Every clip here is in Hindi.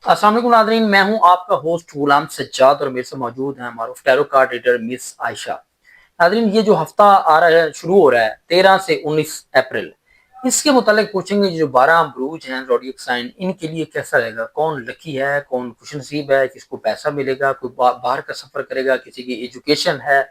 अस्सलाम वालेकुम नाज़रीन, मैं हूं आपका होस्ट गुलाम सज्जाद और मेरे से मौजूद हैं मारूफ tarot card reader miss Ayesha. नाज़रीन, ये जो हफ्ता आ रहा है, शुरू हो रहा है 13 से 19 अप्रैल, इसके मुतालिक पूछेंगे जो 12 बुरूज हैं ज़ोडिएक साइन, इनके लिए कैसा रहेगा, कौन लकी है, कौन खुशनसीब है, किसको पैसा मिलेगा, कोई बाहर का सफर करेगा, किसी की एजुकेशन है,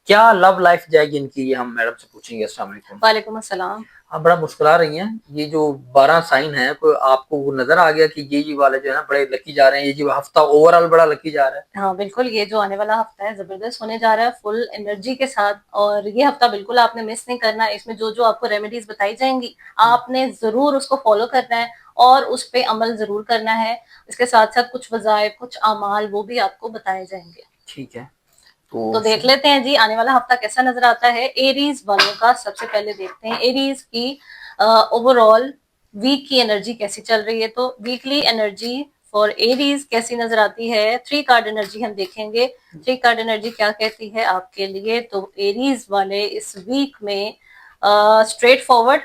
क्या लव लाइफ जाएगी इनकी, ये हम मैडम से पूछेंगे। अस्सलाम वालेकुम। वालेकुम अस्सलाम। आप बड़ा मुस्कुरा रही हैं, ये जो 12 साइन है, कोई आपको वो नजर आ गया कि ये वाले जो है ना बड़े लकी जा रहे हैं, ये जो हफ्ता ओवरऑल बड़ा लकी जा रहा है? हाँ बिल्कुल, ये जो आने वाला हफ्ता है जबरदस्त होने जा रहा है, फुल एनर्जी के साथ। और ये हफ्ता बिल्कुल आपने मिस नहीं करना है। इसमें जो जो आपको रेमेडीज बताई जाएंगी, आपने जरूर उसको फॉलो करना है और उस पे अमल जरूर करना है। इसके साथ साथ कुछ वज़ाइफ, कुछ अमाल वो भी आपको बताए जाएंगे। ठीक है, तो तो देख लेते हैं जी आने वाला हफ्ता कैसा नजर आता है एरीज वालों का। सबसे पहले देखते हैं एरीज की ओवरऑल वीक की एनर्जी कैसी चल रही है। तो वीकली एनर्जी फॉर एरीज कैसी नजर आती है, 3 कार्ड एनर्जी हम देखेंगे। 3 कार्ड एनर्जी क्या कहती है आपके लिए। तो एरीज वाले इस वीक में स्ट्रेट फॉरवर्ड,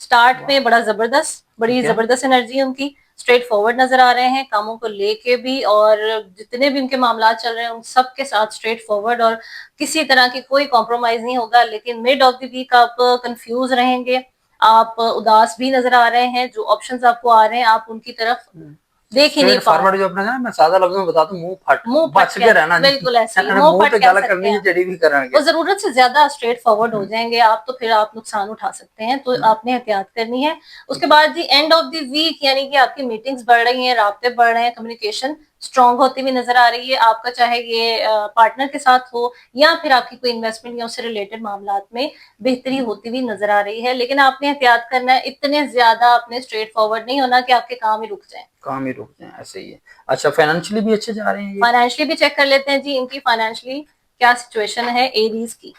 स्टार्ट में बड़ा जबरदस्त, बड़ी जबरदस्त एनर्जी उनकी। स्ट्रेट फॉरवर्ड नजर आ रहे हैं कामों को लेके भी, और जितने भी उनके मामला चल रहे हैं उन सब के साथ स्ट्रेट फॉरवर्ड, और किसी तरह की कोई कॉम्प्रोमाइज नहीं होगा। लेकिन मिड ऑफ द वीक आप कंफ्यूज रहेंगे, आप उदास भी नजर आ रहे हैं। जो ऑप्शंस आपको आ रहे हैं आप उनकी तरफ देख ही नहीं पा फॉरवर्ड रहे। जो अपना है, मैं सादा लफ्जों में बताता हूँ, मुंह फट मुंह फट बच कह के रहना नहीं। बिल्कुल ऐसे ही मुंह मुंह फट पे कह गल सकते करनी हैं है, आप। जड़ी भी करांगे। वो जरूरत से ज्यादा स्ट्रेट फॉरवर्ड हो जाएंगे आप, तो फिर आप नुकसान उठा सकते हैं, तो आपने एहतियात करनी है। उसके बाद जी एंड ऑफ द वीक, यानी कि आपकी मीटिंग्स बढ़ रही हैं, राब्ते बढ़ रहे हैं, कम्युनिकेशन स्ट्रांग होती हुई नजर आ रही है आपका, चाहे ये पार्टनर के साथ हो या फिर आपकी कोई इन्वेस्टमेंट या उससे रिलेटेड मामला में बेहतरी होती हुई नजर आ रही है। लेकिन आपने एहतियात करना है, इतने ज्यादा अपने स्ट्रेट फॉरवर्ड नहीं होना कि आपके काम ही रुक जाए। काम ही रुक जाए, ऐसे ही है। अच्छा, फाइनेंशियली भी अच्छे जा रहे हैं ये? फाइनेंशियली भी चेक कर लेते हैं जी इनकी फाइनेंशियली क्या सिचुएशन है एरीज की।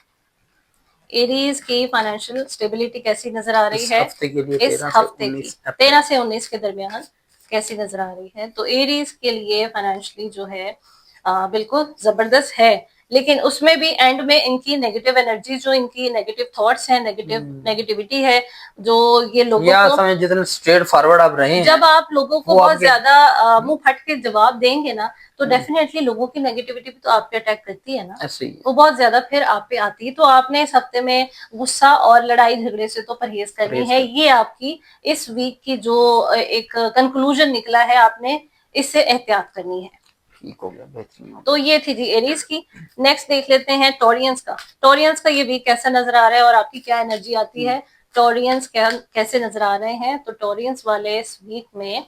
एरीज की फाइनेंशियल स्टेबिलिटी कैसी नजर आ रही इस है हफ्ते के लिए इस 13 से हफ्ते की, 19 अप्रैल। 13 से 19 के दरमियान कैसी नजर आ रही है। तो एरीज के लिए फाइनेंशियली जो है बिल्कुल जबरदस्त है। लेकिन उसमें भी एंड में इनकी नेगेटिव एनर्जी, जो इनकी नेगेटिव थॉट्स है, नेगेटिविटी है, जो ये लोगों या को, समय जितने स्ट्रेट फॉरवर्ड आप रहे हैं जब आप लोगों को वो बहुत आपके ज्यादा मुंह फट के जवाब देंगे ना, तो डेफिनेटली लोगों की नेगेटिविटी भी तो आप पे अटैक करती है ना, ऐसे ही वो बहुत ज्यादा फिर आप पे आती है। तो आपने इस हफ्ते में गुस्सा और लड़ाई झगड़े से तो परहेज करनी परहेज है। कर। ये आपकी इस वीक की जो एक कंक्लूजन निकला है, आपने इससे एहतियात करनी है। ठीक हो गया, बेहतरीन हो तो गया। ये थी जी एरीज की। नेक्स्ट देख लेते हैं टोरियंस का। टोरियंस का ये वीक कैसा नजर आ रहा है और आपकी क्या एनर्जी आती है। टोरियंस कैसे नजर आ रहे हैं। तो टोरियंस वाले इस वीक में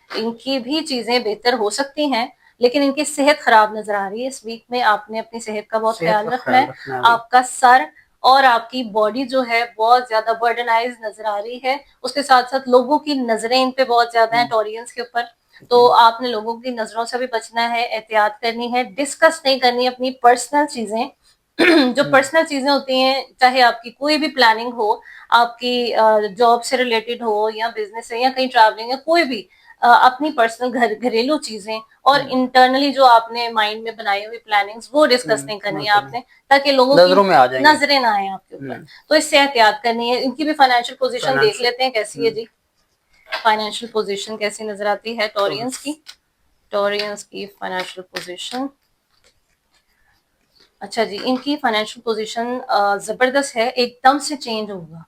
इनकी भी चीजें बेहतर हो सकती हैं, लेकिन इनकी सेहत खराब नजर आ रही है इस वीक में। आपने अपनी सेहत का बहुत सेहत ख्याल का रखना ख्याल है। रखना है भाई। आपका सर और आपकी बॉडी जो है बहुत ज्यादा बर्डनाइज नजर आ रही है। उसके साथ साथ लोगों की नजरें इन पे बहुत ज्यादा है टोरियंस के ऊपर। तो आपने लोगों की नजरों से भी बचना है, एहतियात करनी है, डिस्कस नहीं करनी अपनी पर्सनल चीजें। जो पर्सनल चीजें होती हैं, चाहे आपकी कोई भी प्लानिंग हो, आपकी जॉब से रिलेटेड हो या बिजनेस से या कहीं ट्रैवलिंग या कोई भी अपनी पर्सनल घरेलू चीजें और इंटरनली जो आपने माइंड में बनाई हुई प्लानिंग्स वो डिस्कस नहीं करनी है आपने, ताकि लोगों की नजरों में आ जाएंगे। नजरें ना आए आपके ऊपर। तो इससे एहतियात करनी है। इनकी भी फाइनेंशियल पोजीशन देख फाइनेंशियल। लेते हैं कैसी है जी। फाइनेंशियल पोजीशन कैसी नजर आती है टोरियंस की। टोरियंस की फाइनेंशियल पोजीशन, अच्छा जी, इनकी फाइनेंशियल पोजीशन जबरदस्त है, एकदम से चेंज होगा।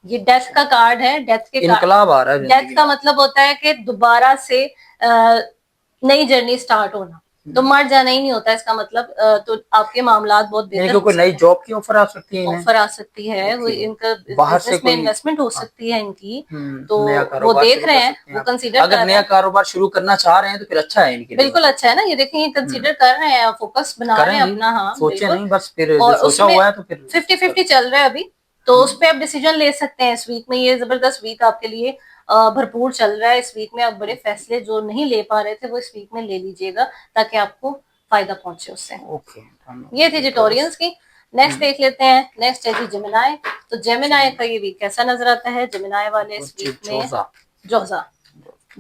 ये डेथ का कार्ड है। इनकलाब आ रहा है डेथ जिंदगी का में। मतलब होता है कि दोबारा से नई जर्नी स्टार्ट होना। तो मर जाना ही नहीं होता इसका मतलब। तो आपके मामला बहुत यानी बेहतर कि हो कोई नई सकते हैं। जॉब की ऑफर आ सकती है इन्हें। ऑफर आ सकती है, वो ओके। इनका बाहर से बिजनेस में कोई। इन्वेस्टमेंट हो हाँ। सकती है इनकी। तो नया वो कारोबार देख शुरू रहे कर हैं, सकते हैं वो आप। कंसीडर अगर कर रहे नया हैं। कारोबार शुरू करना चाह रहे हैं तो फिर अच्छा है इनके लिए। बिल्कुल अच्छा है ना, ये देखिए ये कंसीडर कर रहे हैं, फोकस बना रहे करें हैं जी। अपना। हाँ सोचे बिल्कुल। नहीं, बस फिर जो और सोचा उसमें हुआ है तो फिर। 50-50 चल रहा है अभी। तो उस पर आप डिसीजन ले सकते हैं इस वीक में। ये जबरदस्त वीक आपके लिए भरपूर चल रहा है। इस वीक में आप बड़े फैसले जो नहीं ले पा रहे थे वो इस वीक में ले लीजिएगा, ताकि आपको फायदा पहुंचे उससे। ओके, ये थी जी टोरियंस की। नेक्स्ट देख लेते हैं। नेक्स्ट है जी जेमिनाई। तो जेमिनाई का ये वीक कैसा नजर आता है। जेमिनाई वाले इस वीक में जोजा। जोजा,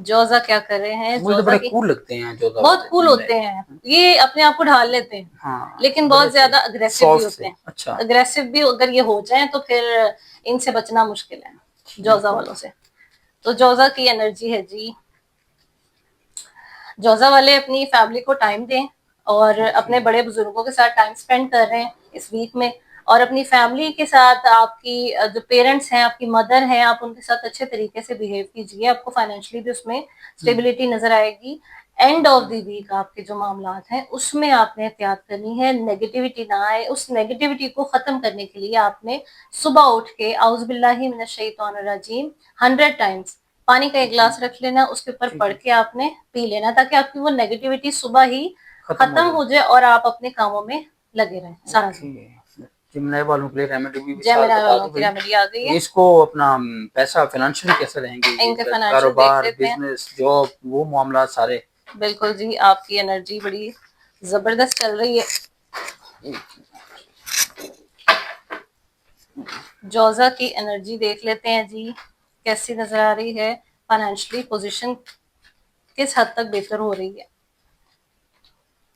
जोजा क्या कर रहे हैं मुझे तो जोजा बड़े की। कूल लगते हैं जोजा बहुत वाले कूल जमनाई। होते हैं ये, अपने आप को ढाल लेते हैं, हाँ, लेकिन बड़े बहुत से ज्यादा अग्रेसिव भी सॉफ्ट होते से। हैं। अच्छा। अग्रेसिव भी अगर ये हो जाए तो फिर इनसे बचना मुश्किल है, ठीक जोजा हो वालों गया। से। तो जोजा की एनर्जी है जी जोजा वाले अपनी फैमिली को टाइम दें और अपने बड़े बुजुर्गों के साथ टाइम स्पेंड कर रहे हैं इस वीक में, और अपनी फैमिली के साथ आपकी जो पेरेंट्स हैं, आपकी मदर हैं, आप उनके साथ अच्छे तरीके से बिहेव कीजिए, आपको फाइनेंशियली भी उसमें स्टेबिलिटी नजर आएगी। एंड ऑफ द वीक आपके जो मामलात हैं उसमें आपने एहतियात करनी है, नेगेटिविटी ना आए। उस नेगेटिविटी को खत्म करने के लिए आपने सुबह उठ के औज़ुबिल्लाहि मिनश शैतानिर रजीम 100 टाइम्स पानी का एक गिलास रख लेना, उसके ऊपर पढ़ के आपने पी लेना, ताकि आपकी वो नेगेटिविटी सुबह ही खत्म हो जाए और आप अपने कामों में लगे रहें सारा दिन। जिमनाई वालों के लिए रेमेडी भी विशाल जेमिनी बता वालों दो की भाई। रेमेडी आ गई तो है। इसको अपना पैसा फाइनेंशियली कैसे रहेंगे ये, इनके फाइनेंशियल देख कारोबार, लेते हैं। बिजनेस, जॉब, वो मामला सारे। बिल्कुल जी, आपकी एनर्जी बड़ी जबरदस्त चल रही है। जोजा की एनर्जी देख लेते हैं जी, कैसी नजर आ रही है। फाइनेंशियली पोजीशन किस हद तक बेहतर हो रही है।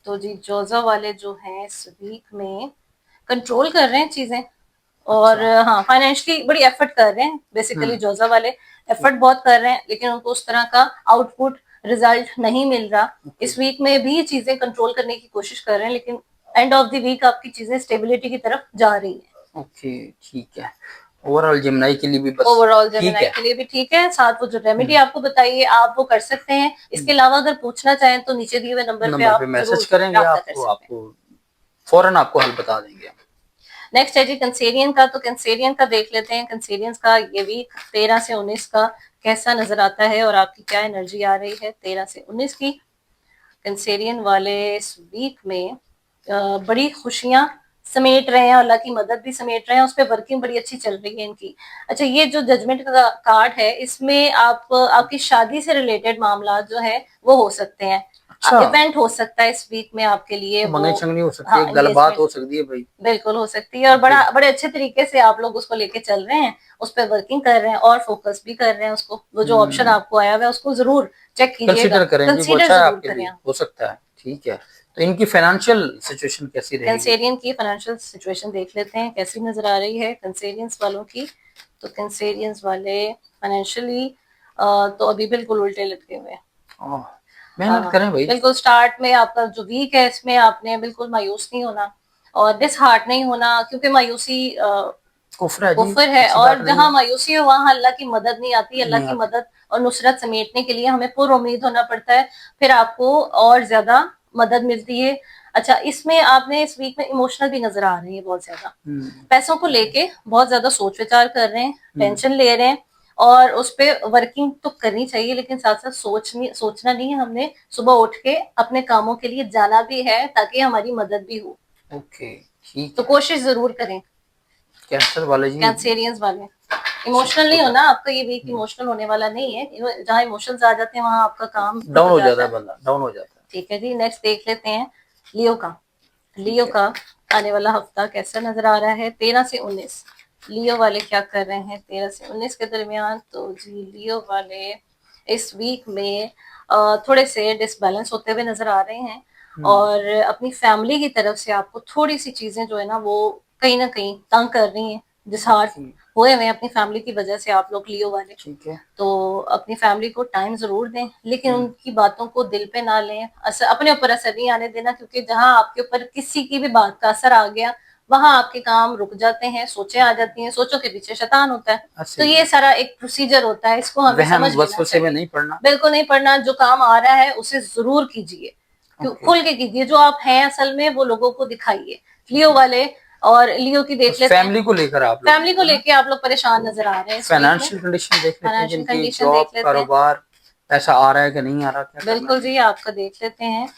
तो जी जोजा वाले जो हैं इस वीक में कंट्रोल कर रहे हैं चीजें, और हाँ फाइनेंशियली बड़ी एफर्ट कर रहे हैं। बेसिकली जोजा वाले एफर्ट बहुत कर रहे हैं, लेकिन उनको उस तरह का आउटपुट रिजल्ट नहीं मिल रहा। इस वीक में भी चीजें कंट्रोल करने की कोशिश कर रहे हैं, लेकिन एंड ऑफ द वीक आपकी चीजें स्टेबिलिटी की तरफ जा रही है। ओके, ठीक है। ओवरऑल जिमनाई के लिए भी बस ओवरऑल ठीक जेमिनाई है। के लिए भी ठीक है। साथ वो जो रेमेडी आपको बताइए आप वो कर सकते हैं। इसके अलावा अगर पूछना चाहें तो नीचे दिए हुए नंबर पे आप मैसेज जरूर करेंगे, राब्ता कर आपको सकते हैं। आपको फौरन आपको हल बता देंगे। नेक्स्ट है जी कैंसेरियन का। तो कैंसेरियन का देख लेते हैं, कैंसेरियंस का ये वीक 13 से 19 का कैसा नजर आता है और आपकी क्या एनर्जी आ रही है 13 से 19 की। कैंसेरियन वाले इस वीक में बड़ी खुशियां समेट रहे हैं, अल्लाह की मदद भी समेट रहे हैं, उस पर वर्किंग बड़ी अच्छी चल रही है इनकी। अच्छा, ये जो जजमेंट का कार्ड है इसमें आप आपकी शादी से रिलेटेड मामला जो है वो हो सकते हैं। अच्छा, इवेंट हो सकता है इस वीक में आपके लिए वो। मंगनी चंगनी हो सकती हाँ, है, गलबात एंगेजमेंट हो सकती है भाई। बिल्कुल हो सकती है, और बड़े अच्छे तरीके से आप लोग उसको लेके चल रहे हैं, उस पर वर्किंग कर रहे हैं और फोकस भी कर रहे हैं उसको। वो जो ऑप्शन आपको आया हुआ है उसको जरूर चेक कीजिएगा, कंसीडर करें जी, वो कंसीडर अच्छा है जरूर आपके करें लिए, आप। हो सकता है। ठीक है, तो इनकी फाइनेंशियल सिचुएशन कैसी रहेगी? कैंसेरियन की फाइनेंशियल सिचुएशन देख लेते हैं कैसी नजर आ रही है कैंसेरियंस वालों की। तो कैंसेरियंस वाले फाइनेंशियली तो अभी बिल्कुल उल्टे लटके हुए हैं। मेहनत करें भाई। बिल्कुल स्टार्ट में आपका जो वीक है इसमें आपने बिल्कुल मायूस नहीं होना और डिसहार्ट नहीं होना, क्योंकि मायूसी कुफ्र है जी, कुफर है, ऐसी बात और नहीं जहां है। मायूसी हो वहां अल्लाह की मदद नहीं आती। अल्लाह नहीं की आती। मदद और नुसरत समेटने के लिए हमें पुर उम्मीद होना पड़ता है, फिर आपको और ज्यादा मदद मिलती है। अच्छा, इसमें आपने इस वीक में इमोशनल भी नजर आ रही है बहुत ज्यादा, पैसों को लेके बहुत ज्यादा सोच विचार कर रहे हैं, टेंशन ले रहे हैं, और उस पर वर्किंग तो करनी चाहिए, लेकिन साथ साथ सोचना नहीं है। हमने सुबह उठ के अपने कामों के लिए जाना भी है ताकि हमारी मदद भी हो। ओके, ठीक तो है। कोशिश जरूर करें। कैंसर वाले जी, कैंसेरियंस वाले इमोशनल नहीं होना, आपका ये वीक इमोशनल होने वाला नहीं है। जहाँ इमोशंस आ जाते हैं वहां आपका काम डाउन रुक हो जाता जाता है है। बंदा, डाउन हो जाता है। ठीक है जी, नेक्स्ट देख लेते हैं लियो का। लियो ठीक है। का आने वाला हफ्ता कैसा नजर आ रहा है 13 से 19। लियो वाले क्या कर रहे हैं 13 से 19 के दरमियान। तो जी लियो वाले इस वीक में थोड़े से डिसबैलेंस होते हुए नजर आ रहे हैं, और अपनी फैमिली की तरफ से आपको थोड़ी सी चीजें जो है ना वो कहीं ना कहीं तंग कर रही हैं, डिसहार्ट हुए हुए अपनी फैमिली की वजह से आप लोग लियो वाले। ठीक है। तो अपनी फैमिली को टाइम जरूर दें, लेकिन उनकी बातों को दिल पे ना लें, असर अपने ऊपर असर नहीं आने देना, क्योंकि जहां आपके ऊपर किसी की भी बात का असर आ गया वहां आपके काम रुक जाते हैं, सोचें आ जाती हैं, सोचों के पीछे शैतान होता है। तो ये सारा एक प्रोसीजर होता है, इसको हमें वहम समझ लेना वसवसे में चाहिए। नहीं पड़ना। बिल्कुल नहीं पढ़ना, जो काम आ रहा है उसे जरूर कीजिए, खुल के कीजिए, जो आप हैं असल में वो लोगों को दिखाइए। लियो वाले और लियो की देख लेते हैं। फैमिली को लेकर आप फैमिली को लेके आप लोग परेशान नजर आ रहे हैं इस वीक में। फाइनेंशियल कंडीशन देख लेते हैं, फाइनेंशियल जिनकी कंडीशन जॉब, देख लेते हैं। कारोबार, पैसा आ रहा है कि नहीं आ रहा, क्या करना बिल्कुल है? जी, आपका देख लेते हैं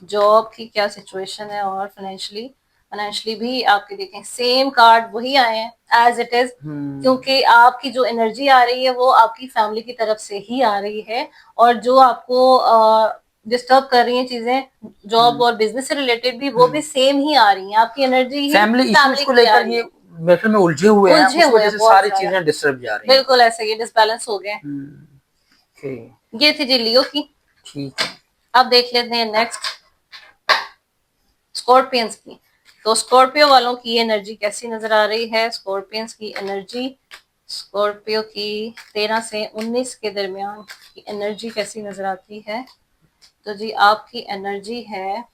जॉब की क्या सिचुएशन है, और फाइनेंशियली भी आपके देखें सेम कार्ड वही आए हैं एज इट इज, क्योंकि आपकी जो एनर्जी आ रही है वो आपकी फैमिली की तरफ से ही आ रही है, और जो आपको डिस्टर्ब कर रही हैं चीजें जॉब और बिजनेस से रिलेटेड भी, वो भी सेम ही आ रही हैं। आपकी एनर्जी ही फैमिली इश्यूज को की आ लेकर रही ये है। मेरे में उलझे हुए हैं, उलझे उस हुए वजह हैं से बहुत सारी ज्यादा, चीजें डिस्टर्ब जा रही हैं। बिल्कुल ऐसे ये डिसबैलेंस हो गए। ओके, ये थी जी लियो की। ठीक है। अब देख लेते हैं नेक्स्ट स्कॉर्पियंस की। तो स्कॉर्पियो वालों की एनर्जी कैसी नजर आ रही है। स्कॉर्पियंस की एनर्जी, स्कॉर्पियो की 13 से 19 के दरमियान की एनर्जी कैसी नजर आती है। तो जी आपकी एनर्जी है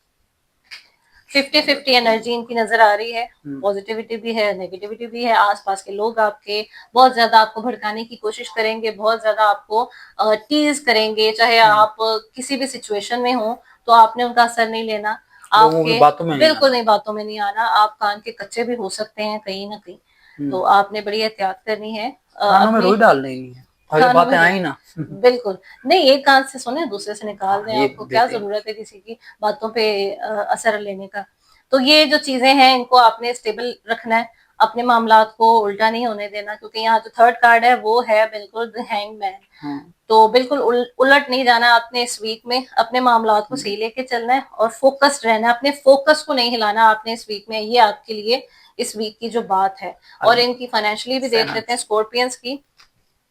50-50 एनर्जी इनकी नजर आ रही है। पॉजिटिविटी भी है, नेगेटिविटी भी है। आसपास के लोग आपके बहुत ज्यादा आपको भड़काने की कोशिश करेंगे, बहुत ज्यादा आपको टीज करेंगे, चाहे आप किसी भी सिचुएशन में हो तो आपने उनका असर नहीं लेना। लोगों की आपके बातों में नहीं बिल्कुल आना। नहीं, बातों में नहीं आना। आप कान के कच्चे भी हो सकते हैं कहीं ना कहीं, तो आपने बड़ी एहतियात करनी है कानों में अपने रुई डाल देनी है, आगे खानों बातें में। आई ना। बिल्कुल नहीं, एक कान से सुने दूसरे से निकाल हाँ, दें, ये आपको क्या बेहतरीन। जरूरत है किसी की बातों पे असर लेने का। तो ये जो चीजें हैं इनको आपने स्टेबल रखना है, अपने मामलात को उल्टा नहीं होने देना, क्योंकि यहाँ जो थर्ड कार्ड है वो है बिल्कुल द हैंगमैन। तो बिल्कुल उलट नहीं जाना आपने इस वीक में, अपने मामलात को सही लेके चलना है और फोकस्ड रहना है, अपने फोकस को नहीं हिलाना आपने इस वीक में। ये आपके लिए इस वीक की जो बात है। और इनकी फाइनेंशियली भी देख लेते हैं स्कॉर्पियंस की,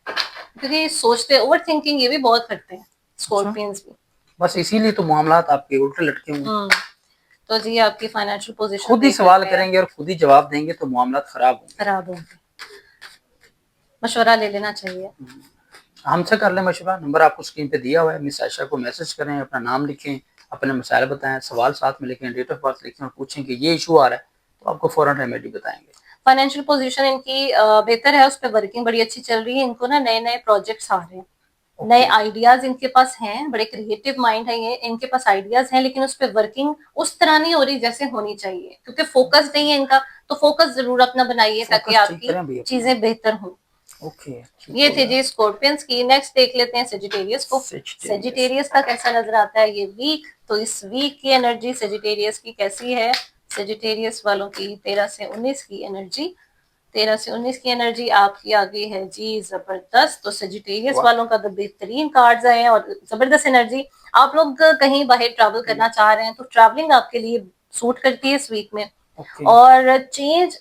क्योंकि सोचते ओवर थिंकिंग ये भी बहुत करते हैं स्कॉर्पियंस भी। बस इसीलिए तो मामलात आपके उल्टे लटके हुए। तो जी आपकी फाइनेंशियल पोजीशन खुद ही सवाल करेंगे और खुद ही जवाब देंगे तो मामलात खराब होंगे। मशवरा ले लेना चाहिए। हमसे कर लें मशवरा। नंबर आपको स्क्रीन पे दिया हुआ है। मिस आयशा को मैसेज करें, अपना नाम लिखें, अपने मसाइल बताएं, सवाल साथ में लिखें, डेट ऑफ बर्थ लिखें और पूछें कि ये इशू आ रहा है, तो आपको फौरन रेमेडी बताएंगे। फाइनेंशियल पोजीशन इनकी बेहतर है, उस पर वर्किंग बड़ी अच्छी चल रही है। इनको ना नए नए प्रोजेक्ट्स आ रहे हैं, नए आइडियाज इनके पास हैं, बड़े क्रिएटिव माइंड है ये, इनके पास आइडियाज हैं, लेकिन उस पर वर्किंग उस तरह नहीं हो रही जैसे होनी चाहिए, क्योंकि फोकस नहीं है इनका। तो फोकस जरूर अपना बनाइए ताकि आपकी चीजें बेहतर हों। ये थे जी स्कॉर्पियंस की। नेक्स्ट देख लेते हैं सेजिटेरियस को। सेजिटेरियस का कैसा नजर आता है ये वीक। तो इस वीक की एनर्जी सेजिटेरियस की कैसी है? सेजिटेरियस वालों की 13 से 19 की एनर्जी, 13 से 19 की एनर्जी आपकी आ गई है जी जबरदस्त। तो सेजिटेरियस वालों का तो बेहतरीन कार्ड्स आए हैं और जबरदस्त एनर्जी। आप लोग कहीं बाहर ट्रैवल करना चाह रहे हैं तो ट्रैवलिंग आपके लिए सूट करती है इस वीक में। और चेंज,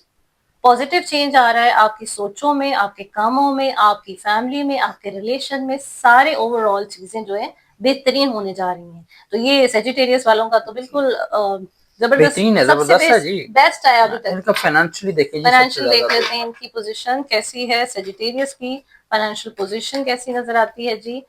पॉजिटिव चेंज आ रहा है आपकी सोचों में, आपके कामों में, आपकी फैमिली में, आपके रिलेशन में, सारे ओवरऑल चीजें जो है बेहतरीन होने जा रही हैं। तो ये सेजिटेरियस वालों का तो बिल्कुल जबरदस्त, सबसे बेस्ट आया अभी तक। इनका फाइनेंशियली देखें, फाइनेंशियल देख लेते हैं इनकी पोजीशन कैसी है। सेजिटेरियस की फाइनेंशियल पोजीशन कैसी नजर आती है जी?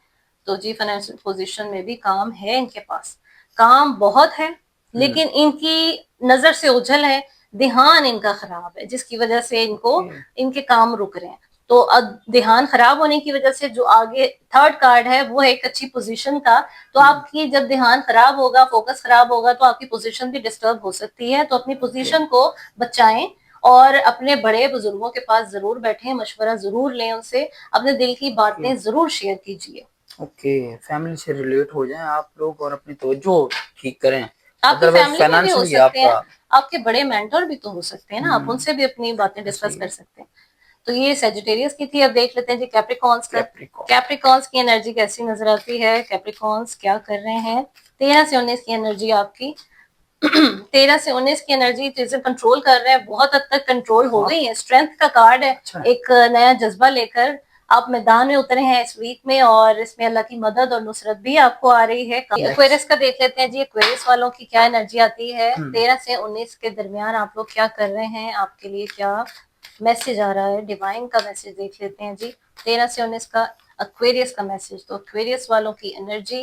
तो जी फाइनेंशियल पोजीशन में भी काम है इनके पास, काम बहुत है, लेकिन इनकी नजर से ओझल है, ध्यान इनका खराब है, जिसकी वजह से इनको इनके काम रुक रहे हैं। तो अब ध्यान खराब होने की वजह से जो आगे थर्ड कार्ड है वो है एक अच्छी पोजीशन का। तो आपकी जब ध्यान खराब होगा, फोकस खराब होगा, तो आपकी पोजीशन भी डिस्टर्ब हो सकती है। तो अपनी पोजीशन को बचाएं और अपने बड़े बुजुर्गों के पास जरूर बैठें, मशवरा जरूर लें उनसे, अपने दिल की बातें जरूर शेयर कीजिए। फैमिली से रिलेट हो जाएं आप लोग और अपनी तवज्जो ठीक करें। आपकी फैमिली में भी हो सकते हैं, आपके बड़े मेंटर भी तो हो सकते हैं ना, आप उनसे भी अपनी बातें डिस्कस कर सकते हैं। तो ये सेजिटेरियस की थी। अब देख लेते हैं जी कैप्रिकॉन्स का। कैप्रिकॉन्स की एनर्जी कैसी नजर आती है? कैप्रिकॉन्स क्या कर रहे हैं? 13 से 19 की एनर्जी आपकी 13 से 19 की एनर्जी चीजें कंट्रोल कर रहे हैं, बहुत हद तक कंट्रोल हो गई है। स्ट्रेंथ का कार्ड है, एक नया जज्बा लेकर आप मैदान में उतरे हैं इस वीक में, और इसमें अल्लाह की मदद और नुसरत भी आपको आ रही है। एक्वेरियस का देख लेते हैं जी, एक्वेरियस वालों की क्या एनर्जी आती है 13 से 19 के दरमियान, आप लोग क्या कर रहे हैं, आपके लिए क्या मैसेज आ रहा है? डिवाइन का मैसेज देख लेते हैं जी, 13 से 19 का एक्वेरियस का मैसेज। तो एक्वेरियस वालों की एनर्जी,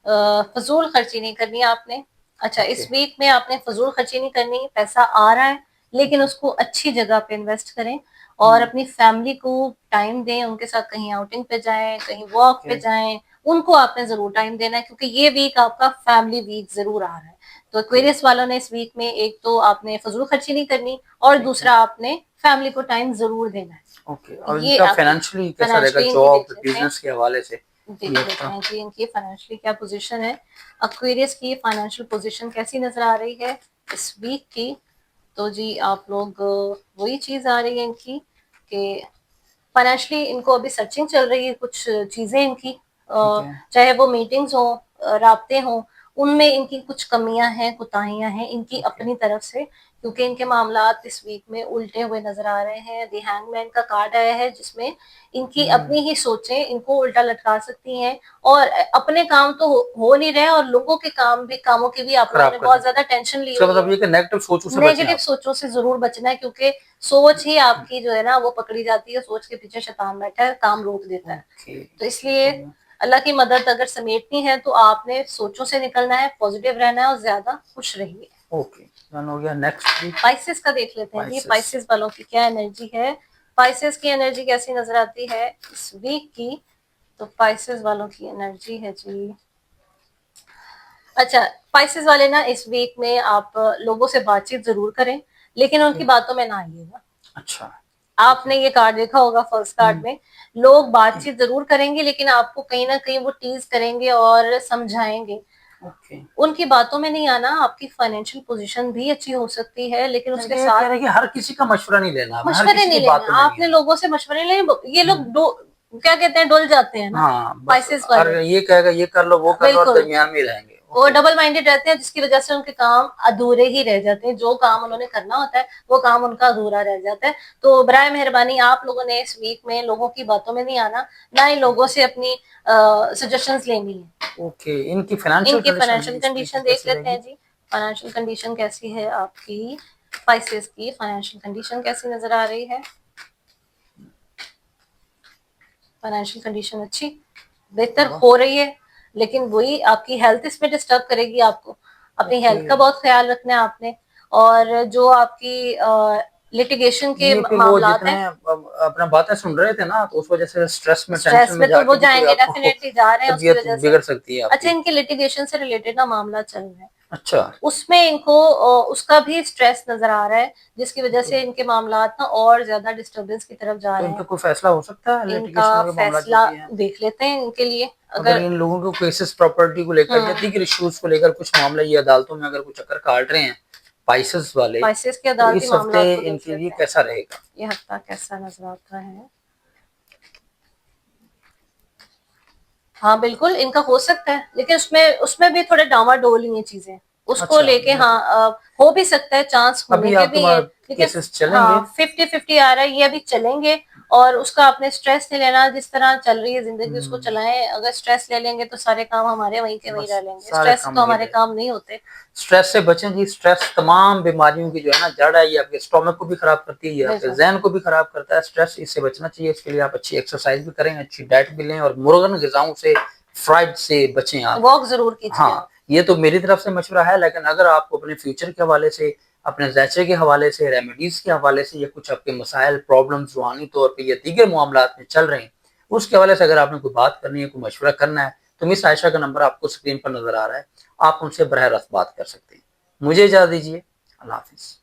फजूल खर्ची नहीं करनी आपने। अच्छा, इस वीक में आपने फजूल खर्ची नहीं करनी, पैसा आ रहा है लेकिन उसको अच्छी जगह पे इन्वेस्ट करें और अपनी फैमिली को टाइम दें, उनके साथ कहीं आउटिंग पे जाएं, कहीं वॉक पे जाएं, उनको आपने जरूर टाइम देना है, क्योंकि ये वीक आपका फैमिली वीक जरूर आ रहा है। तो एक्वेरियस वालों ने इस वीक में एक तो आपने फजूल खर्ची नहीं करनी और दूसरा आपने फैमिली को टाइम जरूर देना है। और ये फाइनेंशियली कैसा रहेगा जॉब बिजनेस के हवाले से? देख लेते हैं जी इनकी फाइनेंशियली क्या पोजीशन है। एक्वेरियस की फाइनेंशियल पोजीशन कैसी नजर आ रही है इस वीक की? तो जी आप लोग, वही चीज आ रही है इनकी कि फाइनेंशियली इनको अभी सर्चिंग चल रही है, कुछ चीजें इनकी, चाहे वो मीटिंग्स हो, राब्ते हो, उनमें इनकी कुछ कमियां हैं, कुताहियां हैं इनकी अपनी तरफ से, क्योंकि इनके मामलात इस वीक में उल्टे हुए नजर आ रहे हैं। द हैंगमैन का कार्ड आया है जिसमें इनकी अपनी ही सोचें इनको उल्टा लटका सकती हैं, और अपने काम तो हो नहीं रहे और लोगों के कामों की भी आप लोगों ने बहुत ज्यादा टेंशन ली हुई है। नेगेटिव सोचों से जरूर बचना है, क्योंकि सोच ही आपकी जो है ना वो पकड़ी जाती है, सोच के पीछे शैतान बैठा है, काम रोक देता है। तो इसलिए अल्लाह की मदद अगर समेटनी है तो आपने सोचों से निकलना है, पॉजिटिव रहना है और ज्यादा खुश रहिए। ओके, डन हो गया। नेक्स्ट वीक पाइसेस का देख लेते हैं जी, पाइसेस वालों की क्या एनर्जी है, पाइसेस की एनर्जी कैसी नजर आती है इस वीक की। तो पाइसेस वालों की एनर्जी है जी, अच्छा पाइसेस वाले ना इस वीक में आप लोगों से बातचीत जरूर करें, लेकिन उनकी बातों में ना आइएगा। अच्छा, आपने ये कार्ड देखा होगा फर्स्ट कार्ड में, लोग बातचीत जरूर करेंगे लेकिन आपको कहीं ना कहीं वो टीज करेंगे और समझाएंगे। ओके। उनकी बातों में नहीं आना। आपकी फाइनेंशियल पोजीशन भी अच्छी हो सकती है, लेकिन उसके ये कह साथ रहे हैं कि हर किसी का मशवरा नहीं लेना, हमें हर मशवरे किसी नहीं की लेने। बातों में नहीं आपने आना। लोगों से मशवरे लेने, ये लोग क्या कहते हैं, डुल जाते हैं ना हाँ, बस पाइसेस और वाले। ये कहेगा ये कर लो वो कर लो और बिल्कुल, दरमियान में ही रहेंगे। वो ओके, डबल माइंडेड रहते हैं, जिसकी वजह से उनके काम अधूरे ही रह जाते हैं। जो काम उन्होंने करना होता है वो काम उनका अधूरा रह जाता है। तो बराए मेहरबानी आप लोगों ने इस वीक में लोगों की बातों में नहीं आना, ना ही लोगों से अपनी सजेशंस लेनी है। ओके। इनकी फाइनेंशियल इनकी कंडीशन फाइनेंशियल भी इस वीक कंडीशन में देख कैसी लेते रहेगी? हैं जी, फाइनेंशियल कंडीशन कैसी है आपकी, स्पाइसेस की फाइनेंशियल कंडीशन कैसी नजर आ रही है। फाइनेंशियल कंडीशन अच्छी बेहतर हो रही है, लेकिन वही आपकी हेल्थ इसमें डिस्टर्ब करेगी। आपको अपनी हेल्थ का बहुत ख्याल रखना है आपने। और जो आपकी लिटिगेशन के ये फिर वो मामलात जितने हैं, अपना बातें सुन रहे थे ना, तो उस वजह से स्ट्रेस में टेंशन स्ट्रेस में में तो वो जाके भी कोई जाएंगे, आपको डेफिनेटली जा रहे हैं उसकी तबीयत वजह से। बिगड़ सकती है अच्छा, आपकी। इनके लिटिगेशन से रिलेटेड ना मामला चल रहा है, अच्छा, उसमें इनको उसका भी स्ट्रेस नजर आ रहा है, जिसकी वजह से इनके मामलात ना और ज्यादा डिस्टर्बेंस की तरफ जा तो रहे इनका हैं। कोई फैसला हो सकता है इनका लिटिगेशन के मामला जो फैसला भी है? देख लेते हैं इनके लिए। अगर अगर इन लोगों को केसेस प्रॉपर्टी को लेकर या दीगर इश्यूज को लेकर कुछ मामला ये अदालतों में अगर कुछ चक्कर काट रहे हैं पाइसेस वाले, स्पाइसेस के तो अदालती इस हफ्ते मामलात को देख इनके लिए लेते हैं, कैसा रहेगा? ये हफ्ता कैसा नजर आता है। हाँ बिल्कुल इनका हो सकता है, लेकिन उसमें उसमें भी थोड़े डामाडोल ही हैं चीजें, उसको अच्छा, लेके हाँ हो भी सकता है, चांस होने अभी के आपके भी हैं, पास लेकिन केसेस चलेंगे? हाँ 50-50 आ रहा है, ये अभी चलेंगे। और उसका आपने स्ट्रेस नहीं लेना, जिस तरह चल रही है जिंदगी उसको चलाएं। अगर स्ट्रेस ले लेंगे तो सारे काम हमारे वहीं के वहीं बस रह लेंगे, सारे स्ट्रेस से काम तो वही हमारे रहे। काम नहीं होते। स्ट्रेस से बचें जी। स्ट्रेस तमाम बीमारियों की जो है ना जड़ है। ये आपके स्टोमक को भी खराब करती है, ये आपके बिल्कुल, जहन को भी खराब करता है। स्ट्रेस, इससे बचना चाहिए। इसके लिए आप अच्छी एक्सरसाइज भी करें, अच्छी डाइट भी लें और मुर्गन ग़िज़ाओं से, फ्राइड से बचें आप। वॉक जरूर कीजिए हाँ, आप। ये तो मेरी तरफ से मशवरा है, लेकिन अगर आपको अपने फ्यूचर के हवाले से, अपने ज़ायचे के हवाले से, रेमेडीज़ के हवाले से या कुछ आपके मसाइल, प्रॉब्लम्स रूहानी तौर पे या दीगर मामलात में चल रहे हैं, उसके हवाले से अगर आपने कोई बात करनी है, कोई मशवरा करना है, तो मिस आयशा का नंबर आपको स्क्रीन पर नज़र आ रहा है। आप उनसे बरह रास्त बात कर सकते हैं। मुझे इजाज़त दीजिए। अल्लाह हाफ़िज़।